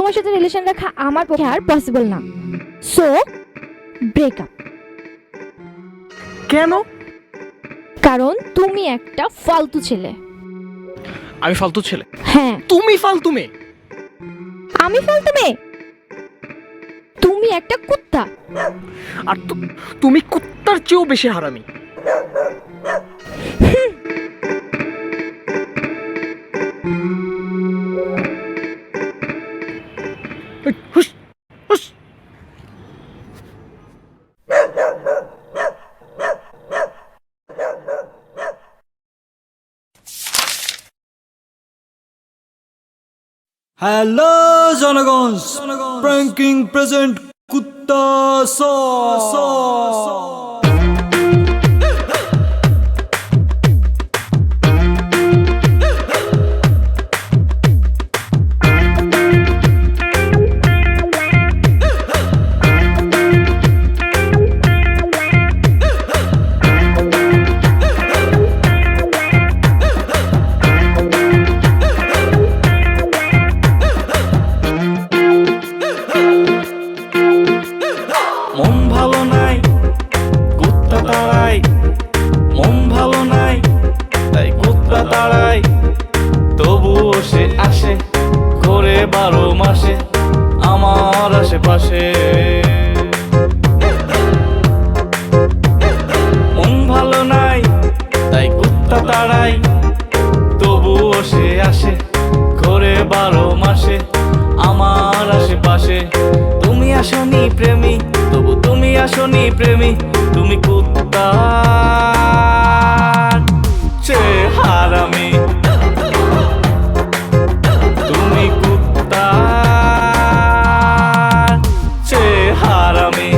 তোমার সাথে রিলেশন রাখা আমার পক্ষে আর পসিবল না। So breakup. কেন? কারণ তুমি একটা ফালতু ছেলে। আমি ফালতু ছেলে? হ্যাঁ। তুমি ফালতু মেয়ে। আমি ফালতু মেয়ে? তুমি একটা কুত্তা। আর তুমি কুত্তার চেয়েও বেশি হারামি। হুস, হুস। হ্যালো জনগণ, প্র্যাঙ্কিং প্রেজেন্ট কুত্তা মন ভালো নাই, কুত্তা তাড়াই। মন ভালো নাই, তাই কুত্তা তাড়াই। তবুও সে আসে, ঘোরে 12 মাসে আমার আশেপাশে। মন ভালো নাই, তাই কুত্তা তাড়াই। তবুও সে আসে, ঘোরে 12 মাসে আমার আশেপাশে। তুমি আসনি প্রেমী, তবু তুমি আসনি প্রেমী। তুমি কুত্তা হারামি, তুমি কুত্তা হারামি।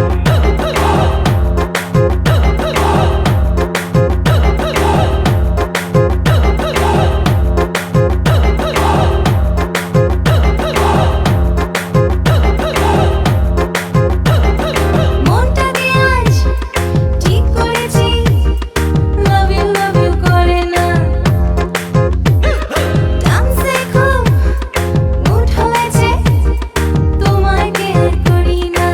মনটা দিয়ে আজ ঠিক করেছি, লাভ ইউ করে না। ডান্সে খুব মুড হয়েছে, তোমায় কেয়ার করি না।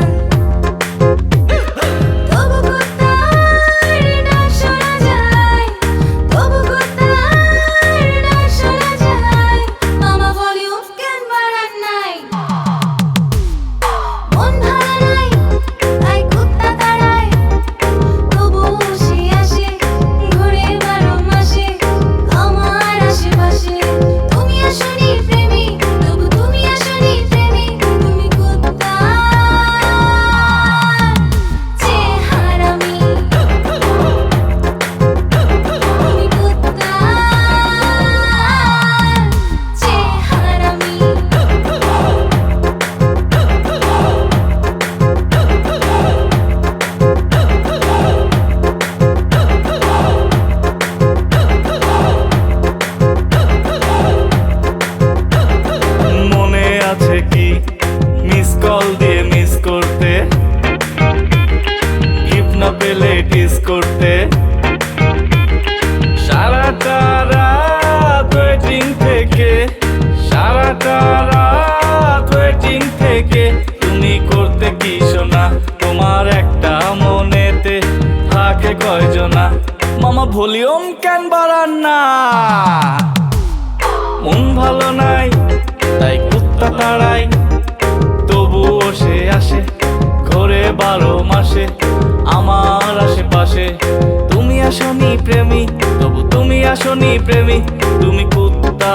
তবু কুত্তার ডাক শোনা যায়, তবু কুত্তার ডাক শোনা যায়। আমার ভলিউম কেন বাড়ান নাই? মন ভালো নাই, তাই কুত্তা তাড়াই। তবুও সে আসে, ঘোরে 12 মাসে আমার আশেপাশে। তুমি আসনি প্রেমী, তবু তুমি আসনি প্রেমী। তুমি কুত্তা হারামি, তুমি কুত্তা হারামি। মনে আছে কি মিস কল দিয়ে মিস করতে, গিফট না পেলে টিস করতে। সারাটা রাত ওয়েটিং থেকে, সারাটা রাত ওয়েটিং থেকে। তুমি করতে কি শোনা, তোমার একটা মনেতে থাকে কয়জনা। মামা ভলিউম কেন বাড়ান না? মন ভালো নাই, তাই কুত্তা তাড়াই। তবুও সে আসে, ঘোরে 12 মাসে আমার আশেপাশে। তুমি আসনি প্রেমী, তবু তুমি আসনি প্রেমী। তুমি কুত্তা